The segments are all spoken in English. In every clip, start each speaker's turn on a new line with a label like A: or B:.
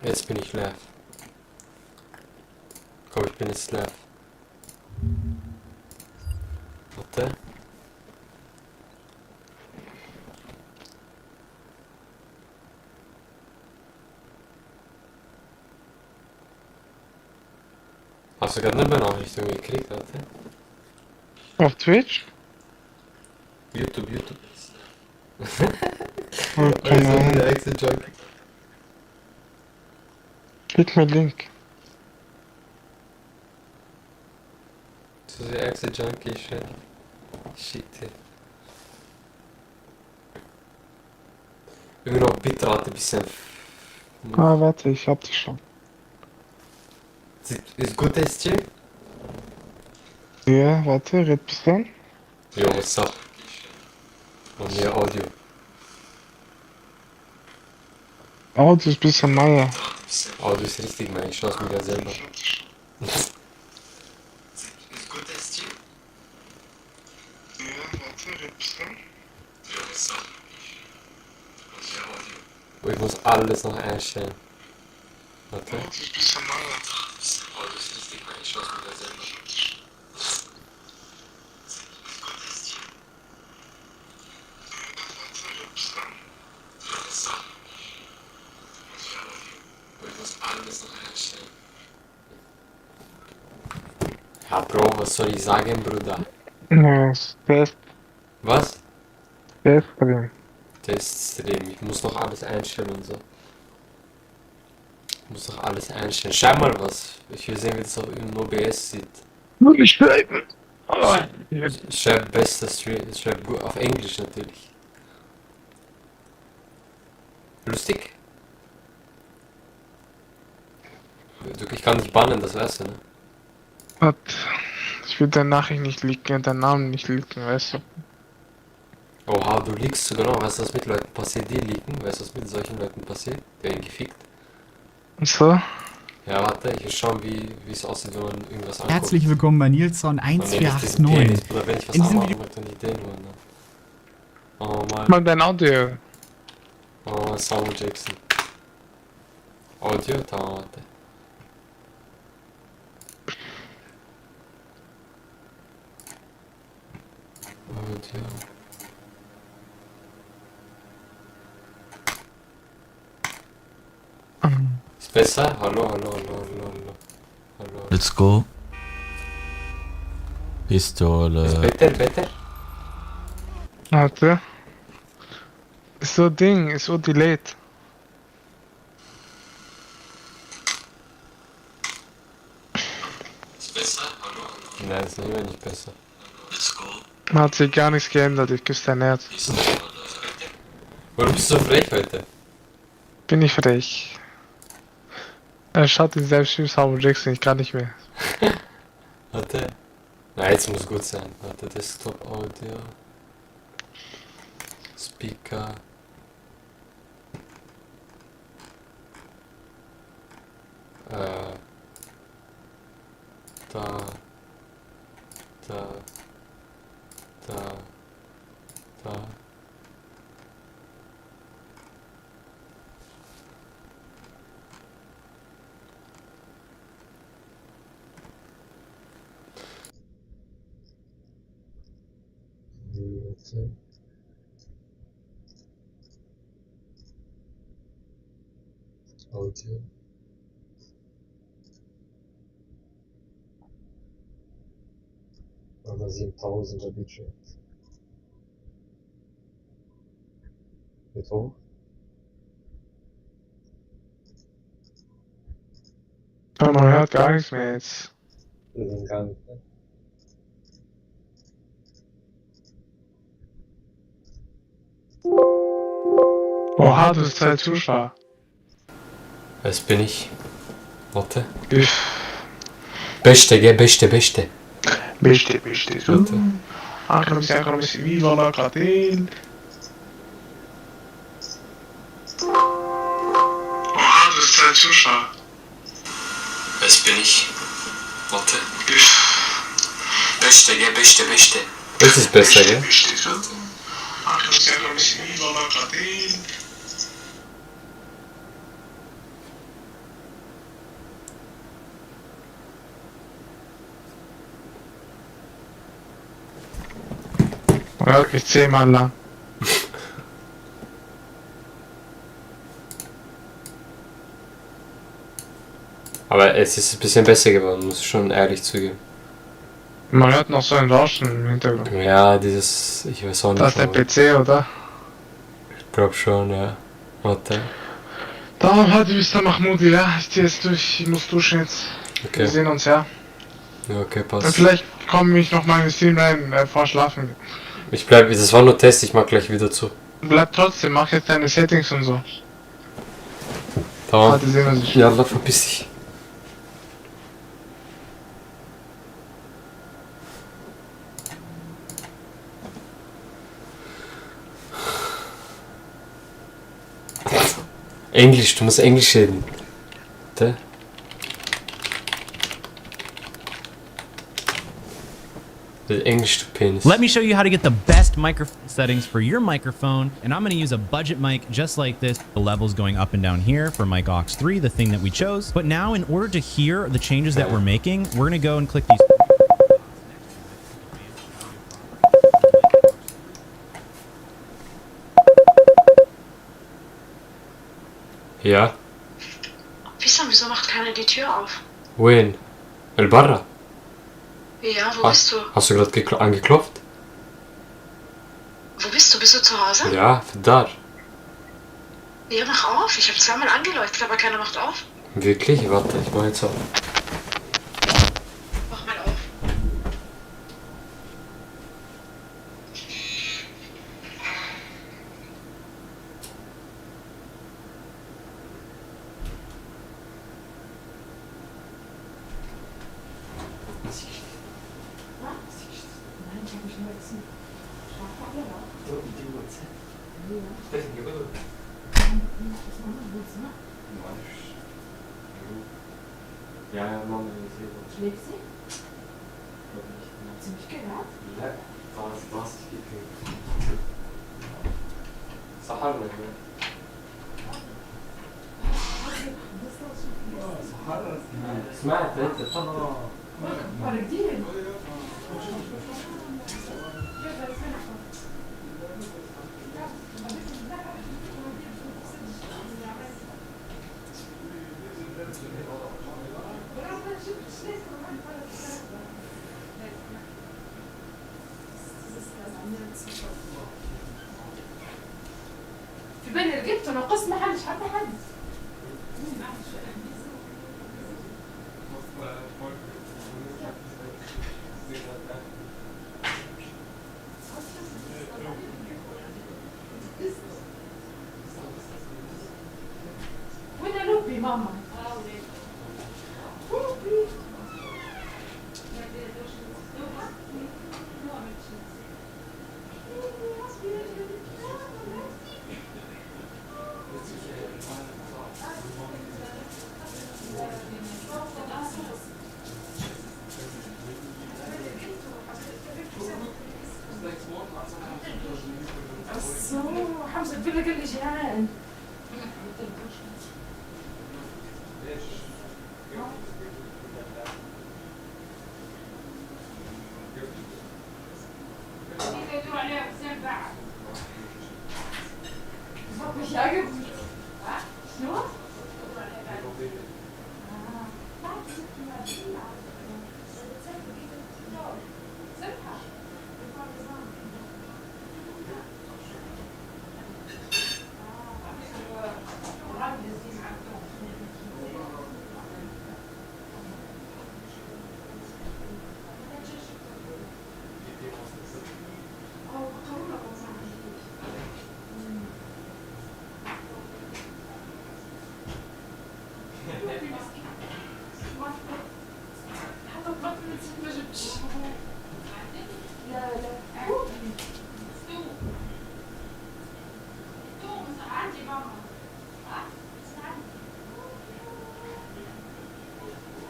A: Jetzt bin ich live. Komm, ich bin jetzt live. Warte. Hast du gerade eine Benachrichtigung gekriegt, warte?
B: Auf Twitch?
A: YouTube.
B: Oh, keine
A: Also
B: Ahnung.
A: wieder Exit Junkie.
B: Schick mir Link.
A: So der Exit Junkie shit. Shit. Irgendwie noch Bitrate ein bisschen.
B: Ah, warte, ich hab dich schon.
A: Ist gut, SG?
B: Ja, warte, red bis dann.
A: Jo, what's up? Und mehr Audio.
B: Oh, das ist ein bisschen Meier.
A: Audio ist richtig, man. Ich schaue es mir ja selber. Oh, ich muss alles noch einstellen. Warte.
B: Oh, das ist ein bisschen Meier.
A: Audio ist richtig, man. Ich schaue es mir ja selber. Oh, ich muss alles noch einstellen. Ja, Bro, was soll ich sagen, Bruder?
B: Ja, Test,
A: Was?
B: Test drin.
A: Teststream. Ich muss noch alles einstellen und so. Ich muss noch alles einstellen. Schreib mal was. Ich will sehen, wie das auf im OBS sieht.
B: Nur nicht schreiben. Oh,
A: Schreib bester Stream. Schreib gut. Auf Englisch natürlich. Lustig? Ich kann dich bannen, das weißt du, ne?
B: Gott. Ich will deine Nachricht nicht leaken, deinen Namen nicht leaken, weißt du?
A: Oha, du liegst sogar noch. Weißt du, was mit Leuten passiert, die liegen? Weißt du, was mit solchen Leuten passiert? Werden gefickt.
B: Und so?
A: Ja, warte, ich will schauen, wie es aussieht, wenn man irgendwas anguckt.
C: Herzlich willkommen bei Nilsson
A: Und wenn ich diesen
C: 1489.
A: Penis, oder wenn ich was
C: In diesem
A: anmachen möchte, dann die den nur, ne? Oh Mann.
B: Mal dein Audio.
A: Oh, Samuel Jackson. Audio, da, warte. Audio. Ist besser? Hallo.
D: Let's go.
A: Ist
D: Pistole.
A: better?
B: Warte. Ist so Ding, ist so delayed.
A: Ist besser? Hallo. Nein, ist immer nicht besser.
D: Let's go.
B: Hat sich gar nichts geändert, ich küsse dein Herz.
A: Warum bist du so frech heute?
B: Bin ich frech. Er schaut den Selbststream Samuel Jackson, ich kann nicht mehr.
A: Warte. Na, jetzt muss gut sein. Warte, Desktop Audio. Speaker. Da. Okay. Audio. Aber 7000er Budget. Geht hoch?
B: Aber man hört gar nichts mehr jetzt.
A: Wir sind gar nicht.
B: Oha, du hast 2 Zuschauer.
A: Was bin ich? Warte.
B: Üff.
A: Beste, gell? Beste.
B: Beste. So. Akromis, viva la Katil. Oha, du hast 2 Zuschauer.
A: Was bin ich? Warte.
B: Üff.
A: Beste, gell? Beste. Das ist besser, gell?
B: Beste, so. Akromis, viva la Katil. Wirklich 10-mal lang.
A: Aber es ist ein bisschen besser geworden, muss ich schon ehrlich zugeben.
B: Man hört noch so ein Rauschen im Hintergrund.
A: Ja, dieses, ich weiß auch nicht.
B: Das ist der PC, oder?
A: Ich glaub schon, ja. Warte.
B: Darum hat Mr. Mahmoudi, ja. Ich zieh jetzt durch, ich muss duschen jetzt.
A: Okay.
B: Wir sehen uns, ja.
A: Ja, okay,
B: Und
A: passt.
B: vielleicht komme ich noch mal in den Stream rein, vor Schlafen.
A: Ich bleib, das war nur Test, ich mach gleich wieder zu.
B: Bleib trotzdem, mach jetzt deine Settings und so.
A: Tamam.
B: Hadi sehen wir sich.
A: Ja, Allah, verpiss dich. Englisch, du musst Englisch reden. Bitte? Englisch, du Penis.
C: Let me show you how to get the best microphone settings for your microphone. And I'm going to use a budget mic just like this. The levels going up and down here for mic aux 3, the thing that we chose. But now in order to hear the changes that we're making, we're going to go and click these.
A: Ja?
D: Wieso macht keiner die Tür auf?
A: Wohin? El Barra?
D: Ja, wo bist du?
A: Hast du gerade angeklopft?
D: Wo bist du? Bist du zu Hause?
A: Ja, da.
D: Ja, mach auf. Ich habe zweimal angeleuchtet, aber keiner macht auf.
A: Wirklich? Warte, ich mach jetzt auf.
D: Mach mal auf.
A: Ja, ja, Mama,
E: Schläft sie? Hat sie mich gehört?
A: لا خلاص خلاص سحرنا سمعت انت طبعا
E: Para جديد في بالي رقبت ونقص ما حدش حتى حد وين لبي ماما حمزة الفيلا قال لي جيعان مش عاجبني شنو؟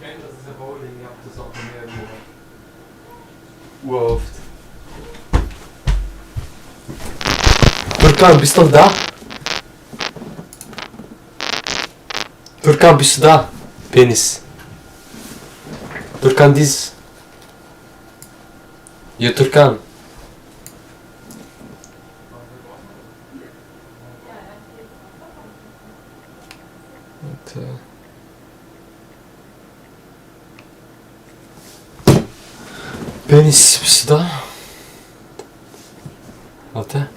A: Das ist ja Bowling, ihr habt das auch mehr Uroft. Turkan, bist du da? Turkan, bist du da? Penis. Turkan, dies. Ja, Turkan. Warte. Penis, bist du da? Warte.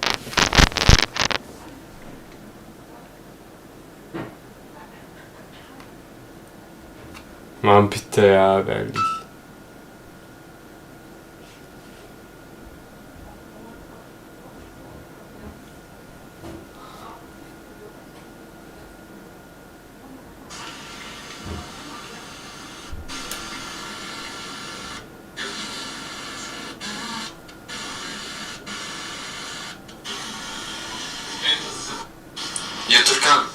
A: Mann, bitte, ja, ehrlich.
F: Ya Türkan.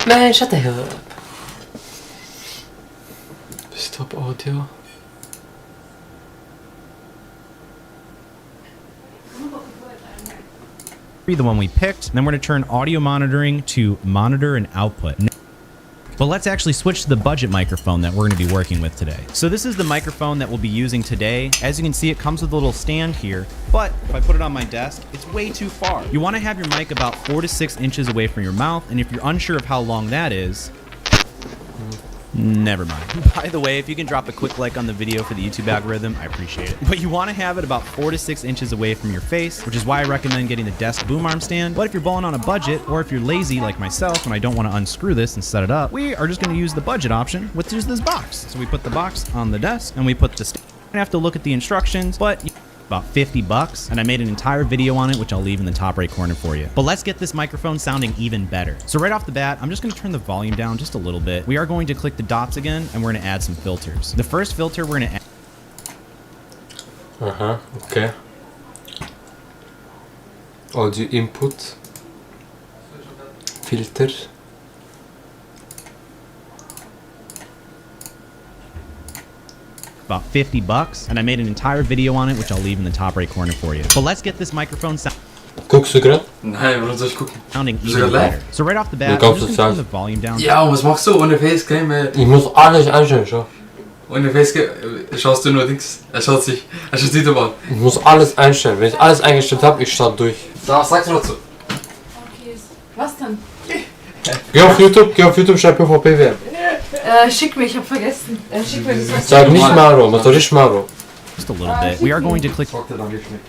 A: Man, shut the hell up. Stop audio.
C: Be the one we picked. Then we're going to turn audio monitoring to monitor and output. But let's actually switch to the budget microphone that we're going to be working with today. So this is the microphone that we'll be using today. As you can see, it comes with a little stand here, but if I put it on my desk, it's way too far. You want to have your mic about 4 to 6 inches away from your mouth, and if you're unsure of how long that is, never mind. By the way, if you can drop a quick like on the video for the YouTube algorithm, I appreciate it. But you want to have it about 4 to 6 inches away from your face, which is why I recommend getting the desk boom arm stand. But if you're balling on a budget, or if you're lazy like myself and I don't want to unscrew this and set it up, we are just going to use the budget option, which is this box. So we put the box on the desk and we put the stand. I have to look at the instructions, but about $50, and I made an entire video on it, which I'll leave in the top right corner for you. But let's get this microphone sounding even better. So right off the bat, I'm just going to turn the volume down just a little bit. We are going to click the dots again, and we're going to add some filters. The first filter we're going to add.
A: Okay. Audio input. Filter.
C: About $50, and I made an entire video on it, which I'll leave in the top right corner for you. But let's get this microphone
A: Guckst du gerade?
F: Nein, warum soll ich gucken?
C: sounding
F: Bist du
C: even
F: live?
C: better. So right off the bat,
A: Du
C: I'm
A: kaufst
C: just
A: es
C: going to turn
A: selbst.
C: the volume down.
F: Ja, was machst du ohne Facecam?
A: Ich muss alles einstellen, schau.
F: Ohne Facecam schaust du nur Dings. Er schaut YouTube an.
A: Ich muss alles einstellen. Wenn ich alles eingestellt habe, ich starte durch.
F: Was sagst du dazu?
E: Okay, was denn?
A: Geh auf YouTube, schreib PvP WM.
E: Schick mir, ich hab vergessen. Schick mir das.
A: Sag nicht Maro, man soll nicht Maro.
C: Just a little bit. We are going to click
F: Sagt er dann wirklich nicht.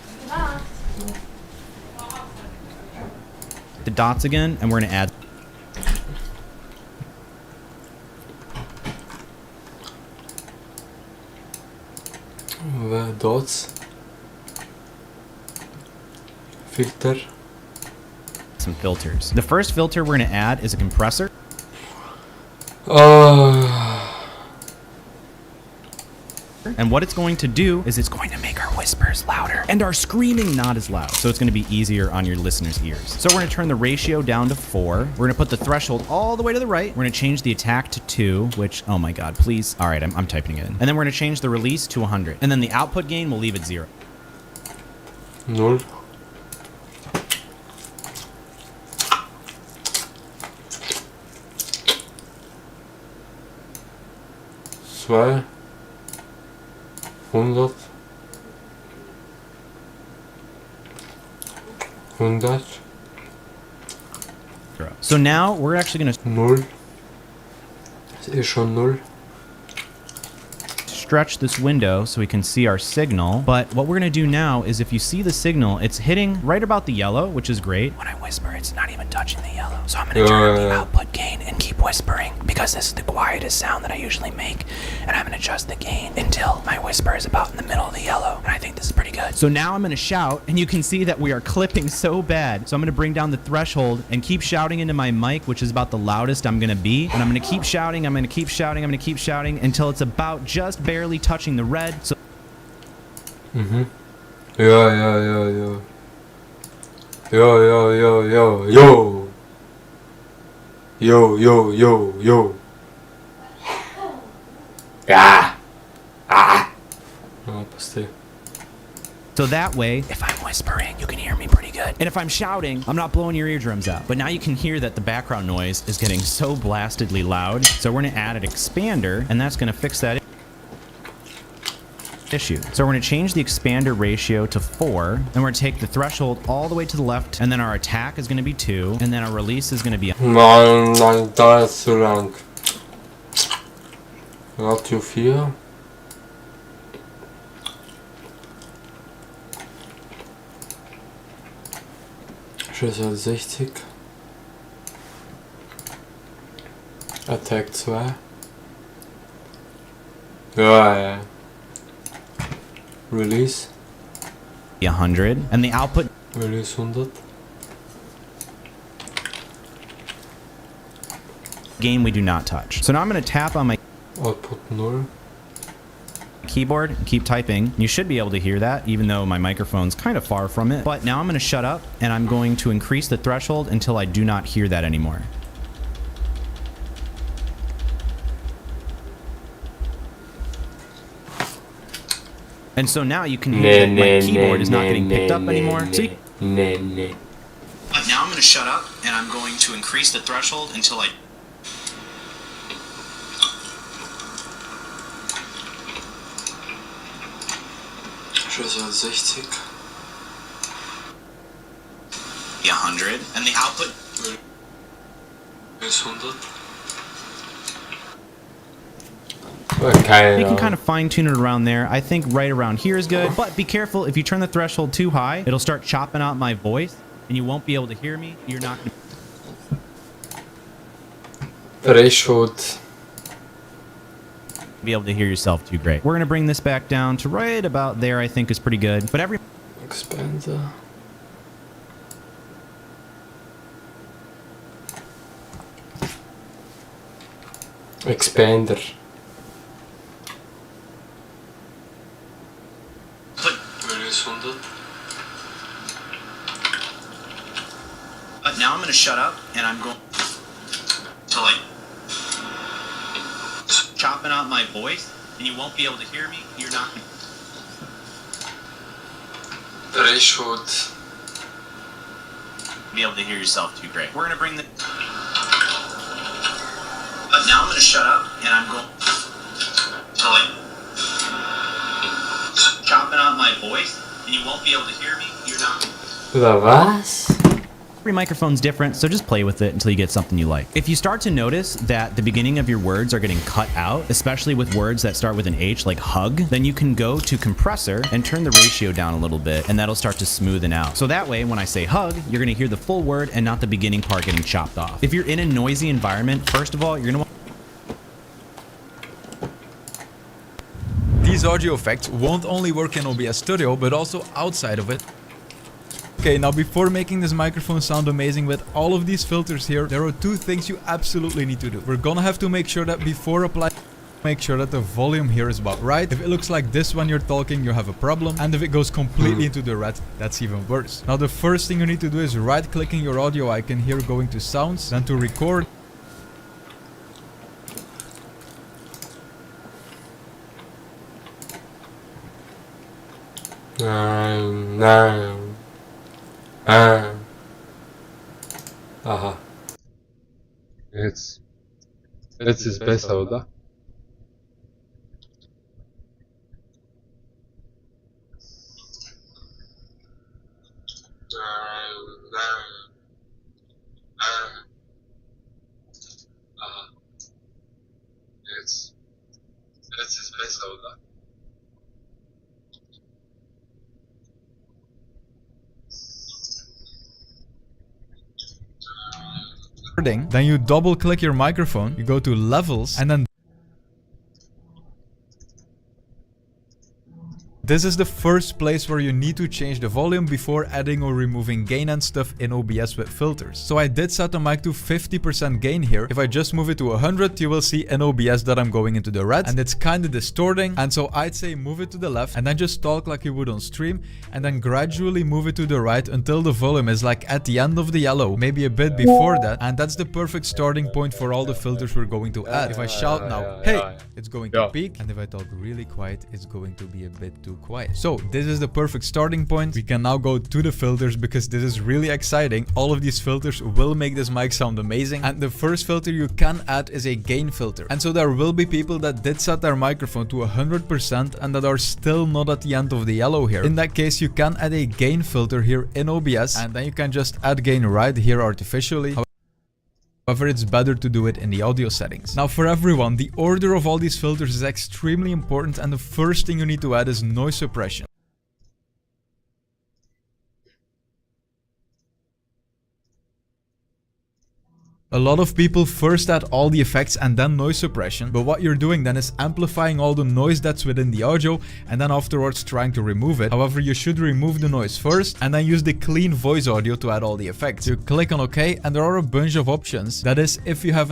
C: the dots again, and we're going to add.
A: Dots. Filter.
C: Some filters. The first filter we're going to add is a compressor. And what it's going to do is it's going to make our whispers louder and our screaming not as loud. So it's going to be easier on your listeners' ears. So we're going to turn the ratio down to 4. We're going to put the threshold all the way to the right. We're going to change the attack to 2, which, oh my God, please. All right, I'm typing it in. And then we're going to change the release to 100. And then the output gain, we'll leave at 0.
A: 0. Zwei. 100. 100.
C: So now we're actually going to
A: 0. Ist eh schon 0.
C: stretch this window so we can see our signal. But what we're going to do now is if you see the signal, it's hitting right about the yellow, which is great. When I whisper, it's not even touching the yellow. So I'm going to turn the output gain and keep whispering because this is the quietest sound that I usually make. And I'm going to adjust the gain until my whisper is about in the middle of the yellow. And I think this is pretty good. So now I'm going to shout, and you can see that we are clipping so bad. So I'm going to bring down the threshold and keep shouting into my mic, which is about the loudest I'm going to be. And I'm going to keep shouting, I'm going to keep shouting, I'm going to keep shouting until it's about just barely touching the red. So
A: Mhm. Ja. Yo. Ja. Ja, passt.
C: So that way, if I'm whispering, you can hear me pretty good. And if I'm shouting, I'm not blowing your eardrums out. But now you can hear that the background noise is getting so blastedly loud. So we're gonna add an expander, and that's gonna fix that issue. So we're gonna change the expander ratio to 4, and we're gonna take the threshold all the way to the left, and then our attack is gonna be 2, and then our release is gonna be
A: Nein, nein, da ist zu lang. Radio 4. Schlüssel 60. Attack 2. Ja. Release.
C: 100, and the output
A: Release 100.
C: game we do not touch. So now I'm gonna tap on my
A: Output 0.
C: keyboard and keep typing. You should be able to hear that, even though my microphone's kind of far from it. But now I'm gonna shut up, and I'm going to increase the threshold until I do not hear that anymore. And so now you can hear that my keyboard is not getting picked up anymore. See? But now I'm going to shut up, and I'm going to increase the threshold until I...
A: Schlüssel 60.
C: 100, and the output...
A: Release 100. Okay,
C: You can kind of fine tune it around there. I think right around here is good, but be careful. If you turn the threshold too high, it'll start chopping out my voice, and you won't be able to hear me. You're not going to
A: Threshold.
C: be able to hear yourself too great. We're going to bring this back down to right about there, I think is pretty good. But every...
A: Expander. Expander. Release 100.
C: But now I'm going to shut up, and I'm going to like chopping out my voice, and you won't be able to hear me. You're not going
A: Threshold.
C: to be able to hear yourself too great. We're going to bring the... But now I'm going to shut up, and I'm going to like chopping out my voice, and you won't be able to hear me. You're not...
A: Oder was?
C: Every microphone's different, so just play with it until you get something you like. If you start to notice that the beginning of your words are getting cut out, especially with words that start with an H like hug, then you can go to compressor and turn the ratio down a little bit, and that'll start to smoothen out. So that way, when I say hug, you're gonna hear the full word and not the beginning part getting chopped off. If you're in a noisy environment, first of all, you're gonna
G: These audio effects won't only work in OBS Studio, but also outside of it. Okay, now before making this microphone sound amazing with all of these filters here, there are 2 things you absolutely need to do. We're gonna have to make sure that before applying, make sure that the volume here is about right. If it looks like this when you're talking, you have a problem. And if it goes completely into the red, that's even worse. Now the first thing you need to do is right clicking your audio icon here, going to sounds, then to record.
A: Nein. Aha.
H: Jetzt ist besser, oder? Aha. Jetzt ist besser, oder?
G: Then you double click your microphone, you go to levels, and then this is the first place where you need to change the volume before adding or removing gain and stuff in OBS with filters. So I did set the mic to 50% gain here. If I just move it to 100, you will see in OBS that I'm going into the red and it's kind of distorting. And so I'd say move it to the left and then just talk like you would on stream, and then gradually move it to the right until the volume is like at the end of the yellow, maybe a bit before that. And that's the perfect starting point for all the filters we're going to add. If I shout now, hey, it's going to peak. And if I talk really quiet, it's going to be a bit too do quiet. So this is the perfect starting point. We can now go to the filters because this is really exciting. All of these filters will make this mic sound amazing. And the first filter you can add is a gain filter. And so there will be people that did set their microphone to 100% and that are still not at the end of the yellow here. In that case, you can add a gain filter here in OBS, and then you can just add gain right here artificially. However, it's better to do it in the audio settings. Now for everyone, the order of all these filters is extremely important, and the first thing you need to add is noise suppression. A lot of people first add all the effects and then noise suppression, but what you're doing then is amplifying all the noise that's within the audio and then afterwards trying to remove it. However, you should remove the noise first and then use the clean voice audio to add all the effects. You click on OK and there are a bunch of options. That is, if you have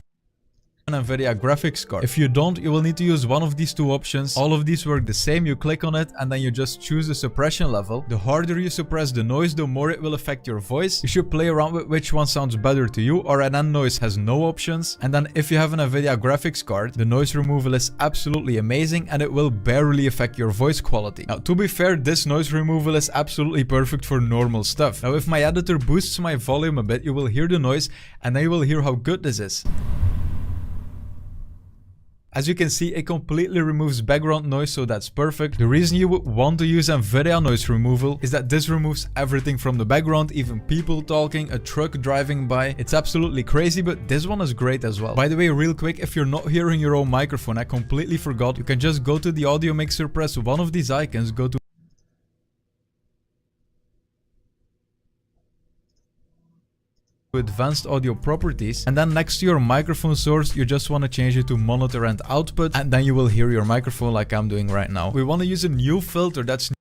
G: an NVIDIA graphics card. If you don't, you will need to use one of these two options. All of these work the same. You click on it and then you just choose the suppression level. The harder you suppress the noise, the more it will affect your voice. You should play around with which one sounds better to you. Or NN noise has no options. And then if you have an NVIDIA graphics card, the noise removal is absolutely amazing and it will barely affect your voice quality. Now, to be fair, this noise removal is absolutely perfect for normal stuff. Now, if my editor boosts my volume a bit, you will hear the noise and then you will hear how good this is. As you can see, it completely removes background noise, so that's perfect. The reason you would want to use NVIDIA noise removal is that this removes everything from the background, even people talking, a truck driving by. It's absolutely crazy, but this one is great as well. By the way, real quick, if you're not hearing your own microphone, I completely forgot, you can just go to the audio mixer, press one of these icons, go to advanced audio properties, and then next to your microphone source you just want to change it to monitor and output, and then you will hear your microphone like I'm doing right now. We want to use a new filter that's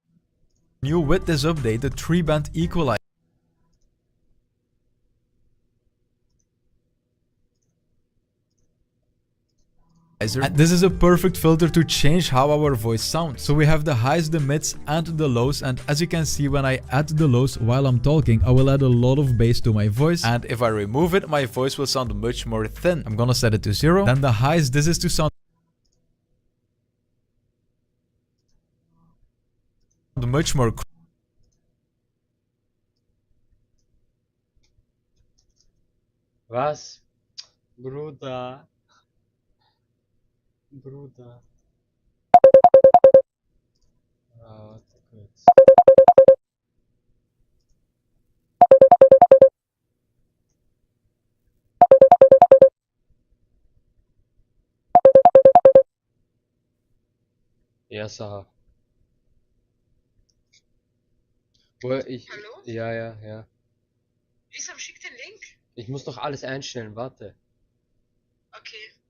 G: new with this update, the 3-band equalizer. And this is a perfect filter to change how our voice sounds. So we have the highs, the mids and the lows, and as you can see, when I add the lows while I'm talking, I will add a lot of bass to my voice, and if I remove it, my voice will sound much more thin. I'm gonna set it to 0. Then the highs, this is to sound much more
A: Was? Bruder. Bruder. Warte kurz. Ja, Sarah. Hallo? Ja.
D: Isam, schick den Link.
A: Ich muss noch alles einstellen, warte.
D: Okay.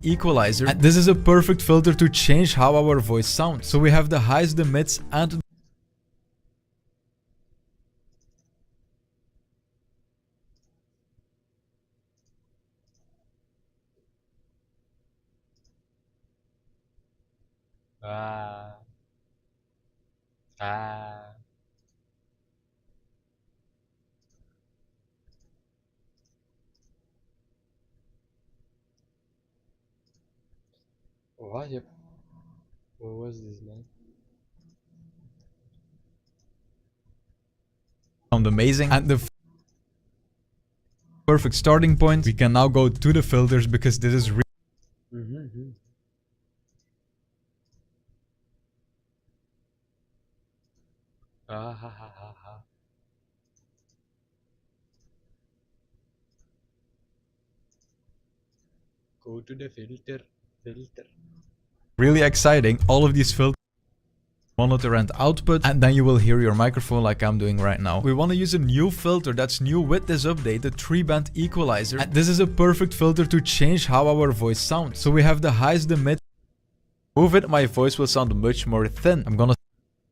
G: equalizer. And this is a perfect filter to change how our voice sounds. So we have the highs, the mids and
A: What? What was this, man?
G: sound amazing. And the perfect starting point. We can now go to the filters because this is
A: Go to the filter.
G: really exciting. All of these filters, monitor and output, and then you will hear your microphone like I'm doing right now. We want to use a new filter that's new with this update, the 3-band equalizer. And this is a perfect filter to change how our voice sounds. So we have the highs, the mid. Move it, my voice will sound much more thin. I'm gonna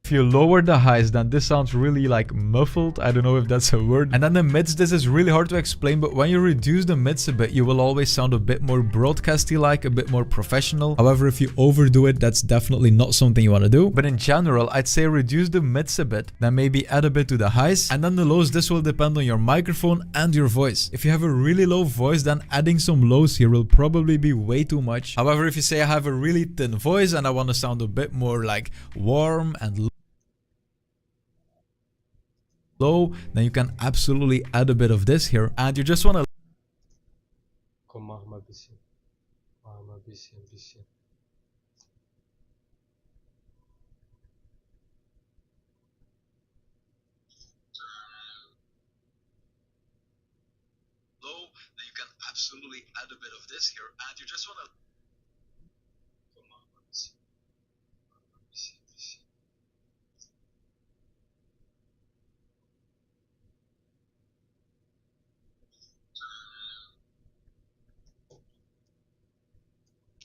G: If you lower the highs, then this sounds really like muffled. I don't know if that's a word. And then the mids, this is really hard to explain, but when you reduce the mids a bit, you will always sound a bit more broadcasty-like, a bit more professional. However, if you overdo it, that's definitely not something you want to do. But in general, I'd say reduce the mids a bit, then maybe add a bit to the highs, and then the lows, this will depend on your microphone and your voice. If you have a really low voice, then adding some lows here will probably be way too much. However, if you say I have a really thin voice and I want to sound a bit more like warm and low, then you can absolutely add a bit of this here, and you just want to
A: Komm, mach mal ein bisschen. Mach mal ein bisschen, ein bisschen.
G: low, then you can absolutely add a bit of this here, and you just want to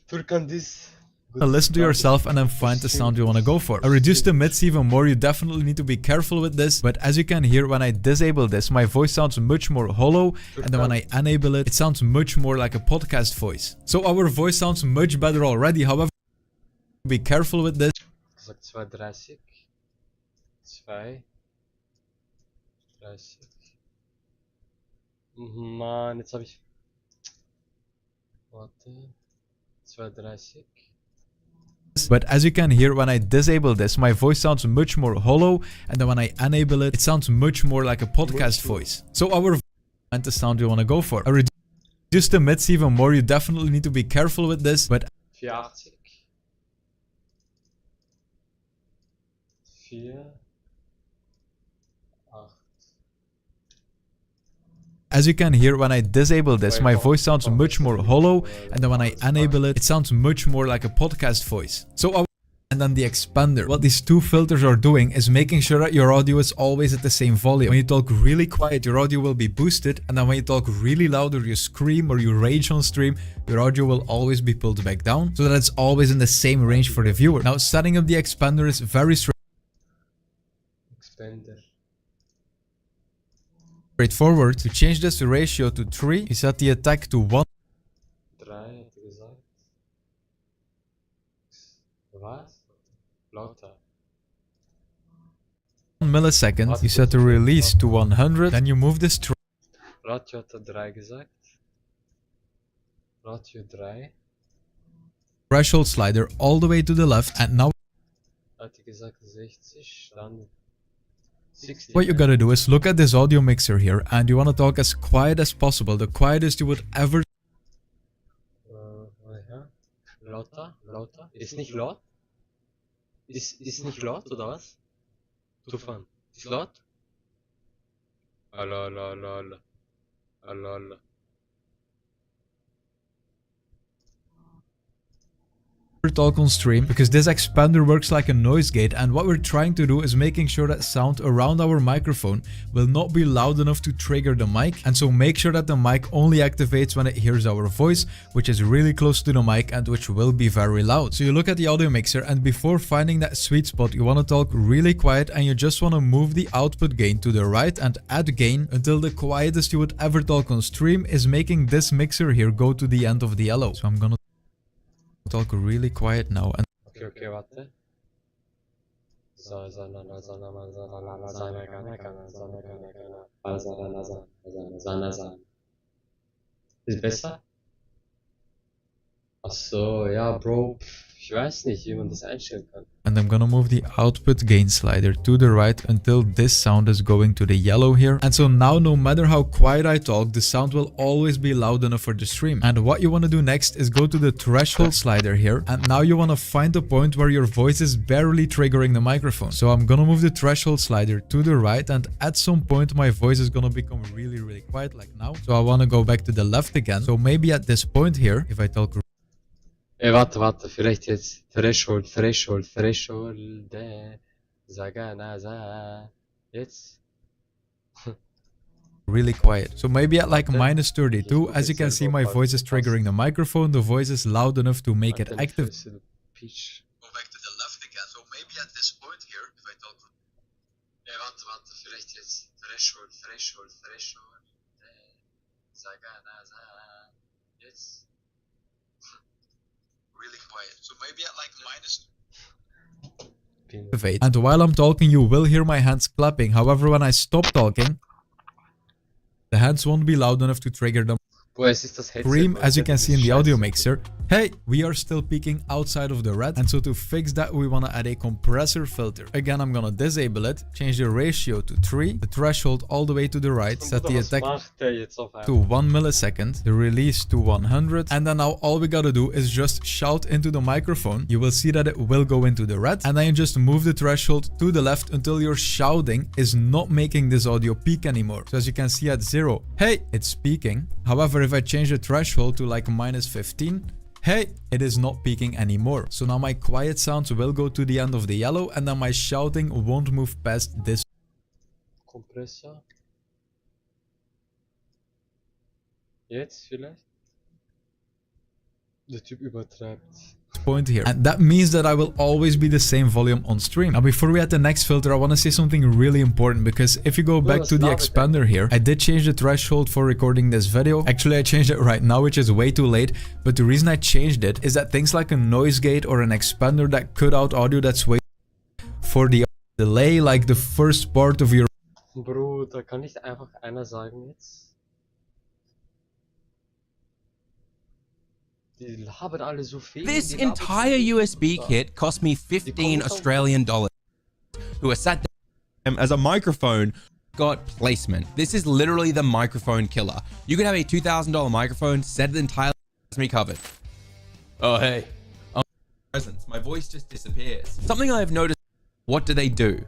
A: Furkan, this.
G: listen to yourself and then find the sound you want to go for. I reduced the mids even more. You definitely need to be careful with this, but as you can hear, when I disable this, my voice sounds much more hollow, and then when I enable it, it sounds much more like a podcast voice. So our voice sounds much better already. However, be careful with this.
A: Gesagt 230. 2. 30. Mann, jetzt habe ich. Warte. 230.
G: But as you can hear, when I disable this, my voice sounds much more hollow, and then when I enable it, it sounds much more like a podcast voice. So our and the sound you want to go for. I reduce the mids even more. You definitely need to be careful with this, but
A: 84. 4. 8.
G: as you can hear, when I disable this, my voice sounds much more hollow, and then when I enable it, it sounds much more like a podcast voice. So and then the expander. What these two filters are doing is making sure that your audio is always at the same volume. When you talk really quiet, your audio will be boosted, and then when you talk really loud or you scream or you rage on stream, your audio will always be pulled back down, so that it's always in the same range for the viewer. Now, setting up the expander is very straightforward. To change this ratio to 3, you set the attack to 1.
A: 3, heb je gezegd. Wat? Lauter.
G: Millisecond, you set the release to 100, then you move this
A: Radio had 3 gezegd. Radio 3.
G: threshold slider all the way to the left, and now
A: Had hij gezegd 60, dan 60.
G: what you gotta do is look at this audio mixer here, and you wanna talk as quiet as possible, the quietest you would ever.
A: Lauter, lauter. Ist nicht laut? Ist nicht laut, oder was? Tufan. Ist laut? Alala.
G: talk on stream, because this expander works like a noise gate, and what we're trying to do is making sure that sound around our microphone will not be loud enough to trigger the mic, and so make sure that the mic only activates when it hears our voice, which is really close to the mic and which will be very loud. So you look at the audio mixer, and before finding that sweet spot, you want to talk really quiet, and you just want to move the output gain to the right and add gain until the quietest you would ever talk on stream is making this mixer here go to the end of the yellow. So I'm gonna talk really quiet now, and
A: Okay, warte. Ist besser? Ach so, ja, Bro. Ich weiß nicht, wie man das einstellen kann.
G: and I'm gonna move the output gain slider to the right until this sound is going to the yellow here. And so now, no matter how quiet I talk, the sound will always be loud enough for the stream. And what you want to do next is go to the threshold slider here, and now you want to find the point where your voice is barely triggering the microphone. So I'm gonna move the threshold slider to the right, and at some point my voice is gonna become really quiet, like now. So I want to go back to the left again. So maybe at this point here, if I talk
A: Warte, vielleicht jetzt Threshold, Saganaza. Jetzt?
G: really quiet. So maybe at like minus 32, as you can see, my voice is triggering the microphone. The voice is loud enough to make it active.
A: Pitch.
G: Go back to the left again. So maybe at this point here, if I
H: Vielleicht jetzt Threshold. Saganaza. Jetzt. Really quiet. So maybe at like minus.
G: And while I'm talking, you will hear my hands clapping. However, when I stop talking, the hands won't be loud enough to trigger them.
A: Boah, es ist das Headset.
G: Scream,
A: Mann.
G: as you can
A: Das
G: see in
A: ist
G: the audio
A: scheiße.
G: mixer. Hey, we are still peaking outside of the red, and so to fix that we want to add a compressor filter. Again, I'm gonna disable it, change the ratio to 3, the threshold all the way to the right, set the
A: Was
G: attack
A: macht der jetzt auf
G: to
A: einmal?
G: 1 millisecond, the release to 100, and then now all we gotta do is just shout into the microphone. You will see that it will go into the red, and then you just move the threshold to the left until your shouting is not making this audio peak anymore. So as you can see at 0, hey, it's peaking. However, if I change the threshold to like minus 15, hey, it is not peaking anymore. So now my quiet sounds will go to the end of the yellow, and then my shouting won't move past this
A: Kompressor. Jetzt vielleicht? Der Typ übertreibt.
G: point here, and that means that I will always be the same volume on stream. Now before we add the next filter, I want to say something really important, because if you go back to the expander here, I did change the threshold for recording this video. Actually, I changed it right now, which is way too late, but the reason I changed it is that things like a noise gate or an expander that cut out audio that's way for the delay, like the first part of your
A: Bruder, kann nicht einfach einer sagen jetzt? Die labern alle so viel.
I: This
A: die labern
I: entire
A: so viel.
I: USB kit cost me 15 Australian dollars. Who are sat there as a microphone got placement. This is literally the microphone killer. You could have a $2,000 microphone, set it entirely, has me covered. Oh hey, presence. My voice just disappears. Something I've noticed. What do?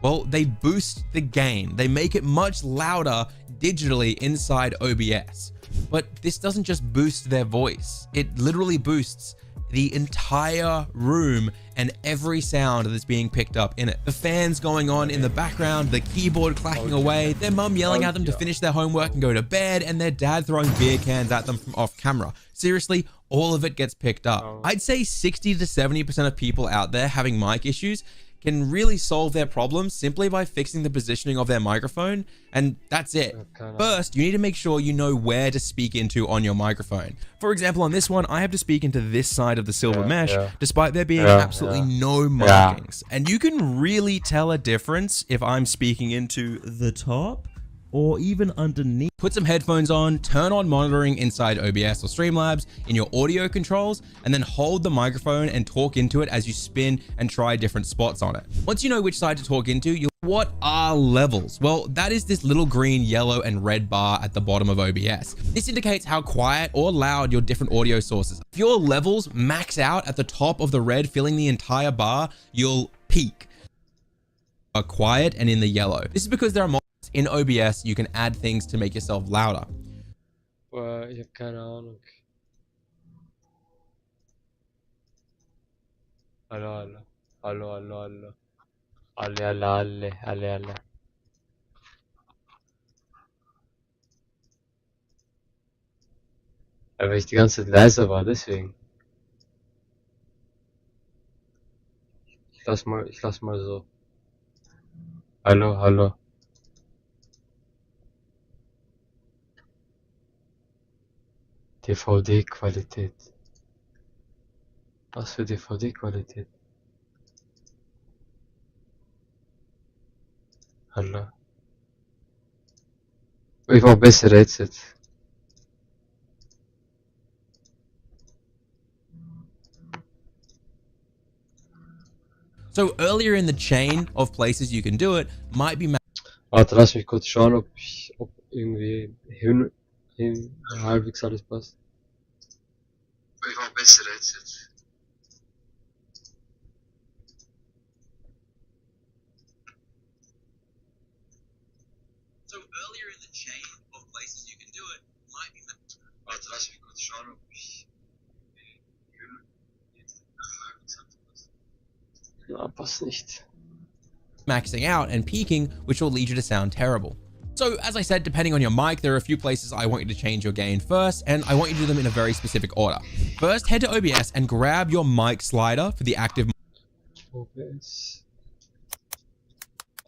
I: Well, they boost the gain. They make it much louder digitally inside OBS. But this doesn't just boost their voice. It literally boosts the entire room and every sound that's being picked up in it. The fans going on in the background, the keyboard clacking away, their mum yelling at them to finish their homework and go to bed, and their dad throwing beer cans at them from off camera. Seriously, all of it gets picked up. I'd say 60 to 70% of people out there having mic issues can really solve their problems simply by fixing the positioning of their microphone, and that's it. First, you need to make sure you know where to speak into on your microphone. For example, on this one, I have to speak into this side of the silver mesh, despite there being absolutely no markings. And you can really tell a difference if I'm speaking into the top or even underneath. Put some headphones on, turn on monitoring inside OBS or Streamlabs in your audio controls, and then hold the microphone and talk into it as you spin and try different spots on it. Once you know which side to talk into, what are levels? Well, that is this little green, yellow, and red bar at the bottom of OBS. This indicates how quiet or loud your different audio sources are. If your levels max out at the top of the red, filling the entire bar, you'll peak. Are quiet and in the yellow. This is because there are in OBS, you can add things to make yourself louder.
A: Boah, ich hab keine Ahnung. Hallo. Alle. Ja, weil ich die ganze Zeit leiser war, deswegen. Ich lass mal so. Hallo. DVD-Qualität. Was für DVD-Qualität? Hallo. Ich brauche bessere Headset.
I: So earlier in the chain of places you can do it might be.
A: Warte, lass mich kurz schauen, ob irgendwie halbwegs alles passt. Ich brauche bessere Headset.
I: So earlier in the chain of places you can do it might be.
A: Warte, lass mich kurz schauen, ob ja, passt nicht.
I: Maxing out and peaking, which will lead you to sound terrible. So as I said, depending on your mic, there are a few places I want you to change your gain first, and I want you to do them in a very specific order. First, head to OBS and grab your mic slider for the active.
A: OBS.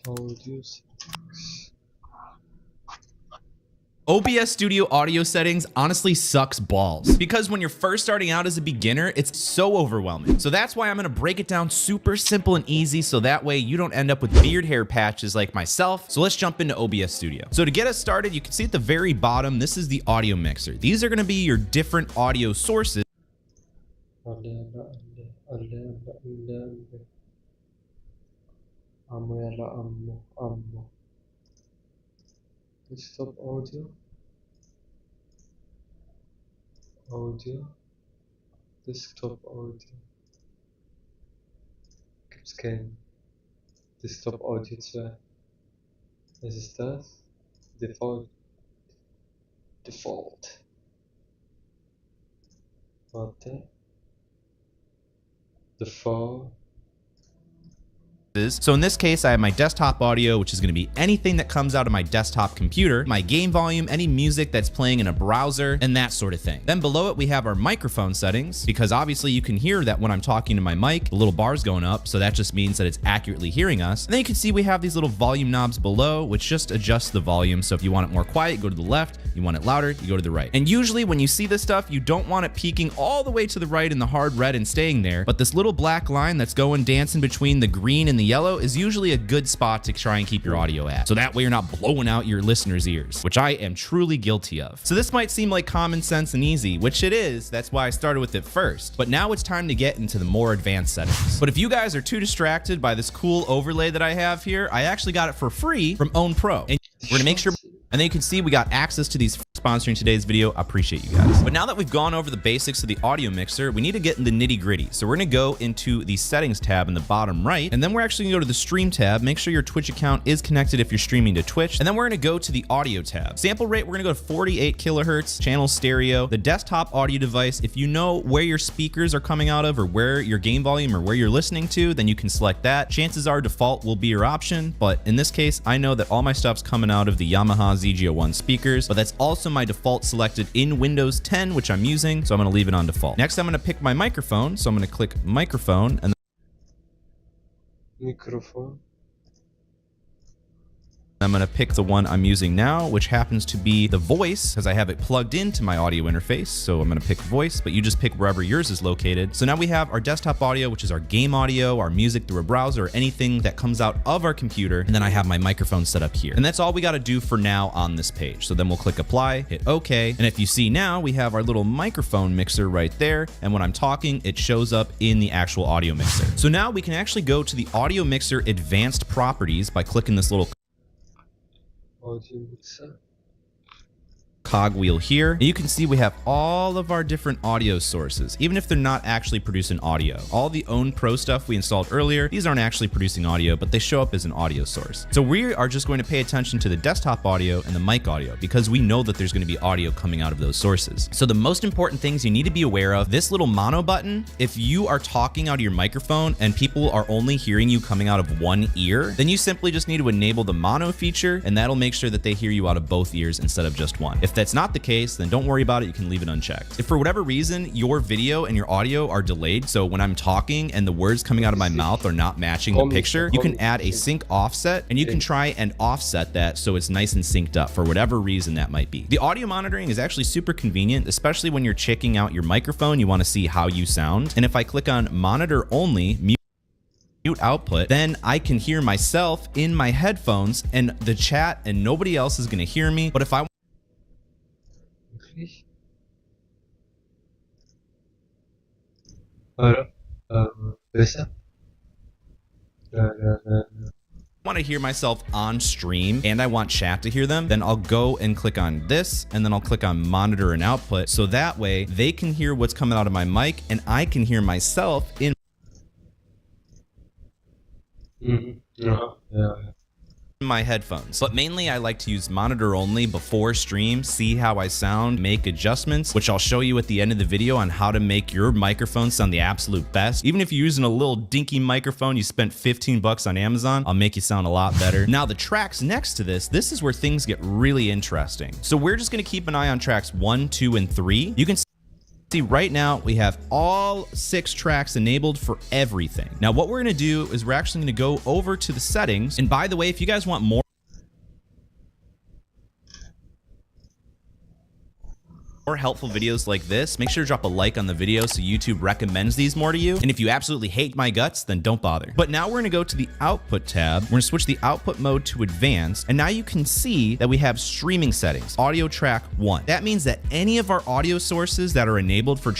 A: Audios.
C: OBS Studio audio settings honestly sucks balls because when you're first starting out as a beginner, it's so overwhelming. So that's why I'm gonna break it down super simple and easy so that way you don't end up with beard hair patches like myself. So let's jump into OBS Studio. So to get us started, you can see at the very bottom, this is the audio mixer. These are gonna be your different audio sources.
A: Desktop audio. Desktop audio. Gibt's kein Desktop Audio 2. Was ist das? Default. Warte. Default.
C: So in this case, I have my desktop audio, which is going to be anything that comes out of my desktop computer, my game volume, any music that's playing in a browser, and that sort of thing. Then below it, we have our microphone settings, because obviously you can hear that when I'm talking to my mic, the little bar's going up, so that just means that it's accurately hearing us. And then you can see we have these little volume knobs below, which just adjust the volume. So if you want it more quiet, go to the left. You want it louder, you go to the right. And usually when you see this stuff, you don't want it peaking all the way to the right in the hard red and staying there. But this little black line that's going dancing between the green and the yellow is usually a good spot to try and keep your audio at. So that way you're not blowing out your listeners' ears, which I am truly guilty of. So this might seem like common sense and easy, which it is. That's why I started with it first. But now it's time to get into the more advanced settings. But if you guys are too distracted by this cool overlay that I have here, I actually got it for free from Own Pro. And we're gonna make sure, and then you can see we got access to these sponsoring today's video. I appreciate you guys. But now that we've gone over the basics of the audio mixer, we need to get in the nitty gritty. So we're gonna go into the settings tab in the bottom right, and then we're actually gonna go to the stream tab. Make sure your Twitch account is connected if you're streaming to Twitch. And then we're gonna go to the audio tab. Sample rate, we're gonna go to 48 kilohertz, channel stereo, the desktop audio device. If you know where your speakers are coming out of or where your game volume or where you're listening to, then you can select that. Chances are default will be your option, but in this case, I know that all my stuff's coming out of the Yamaha ZG01 speakers, but that's also my default selected in Windows 10, which I'm using, so I'm gonna leave it on default. Next, I'm gonna pick my microphone, so I'm gonna click microphone, and
A: Microphone.
C: I'm gonna pick the one I'm using now, which happens to be the voice, because I have it plugged into my audio interface. So I'm gonna pick voice, but you just pick wherever yours is located. So now we have our desktop audio, which is our game audio, our music through a browser, or anything that comes out of our computer. And then I have my microphone set up here. And that's all we gotta do for now on this page. So then we'll click apply, hit OK. And if you see now, we have our little microphone mixer right there. And when I'm talking, it shows up in the actual audio mixer. So now we can actually go to the audio mixer advanced properties by clicking this little
A: Audio mixer.
C: cogwheel here. And you can see we have all of our different audio sources, even if they're not actually producing audio. All the Own Pro stuff we installed earlier, these aren't actually producing audio, but they show up as an audio source. So we are just going to pay attention to the desktop audio and the mic audio because we know that there's going to be audio coming out of those sources. So the most important things you need to be aware of, this little mono button, if you are talking out of your microphone and people are only hearing you coming out of one ear, then you simply just need to enable the mono feature, and that'll make sure that they hear you out of both ears instead of just one. If that's not the case, then don't worry about it. You can leave it unchecked. If for whatever reason your video and your audio are delayed, so when I'm talking and the words coming out of my mouth are not matching the picture, you can add a sync offset and you can try and offset that so it's nice and synced up for whatever reason that might be. The audio monitoring is actually super convenient, especially when you're checking out your microphone. You want to see how you sound. And if I click on monitor only, mute output, then I can hear myself in my headphones and the chat, and nobody else is going to hear me. But if I
A: Besser?
C: want to hear myself on stream and I want chat to hear them, then I'll go and click on this, and then I'll click on monitor and output, so that way they can hear what's coming out of my mic and I can hear myself in my headphones. But mainly I like to use monitor only before stream, see how I sound, make adjustments, which I'll show you at the end of the video on how to make your microphone sound the absolute best. Even if you're using a little dinky microphone you spent 15 bucks on Amazon, I'll make you sound a lot better. Now the tracks next to this is where things get really interesting. So we're just gonna keep an eye on tracks 1, 2, and 3. You can see right now we have all 6 tracks enabled for everything. Now what we're gonna do is we're actually gonna go over to the settings. And by the way, if you guys want more more helpful videos like this, make sure to drop a like on the video so YouTube recommends these more to you. And if you absolutely hate my guts, then don't bother. But now we're gonna go to the output tab. We're gonna switch the output mode to advanced. And now you can see that we have streaming settings, audio track 1. That means that any of our audio sources that are enabled for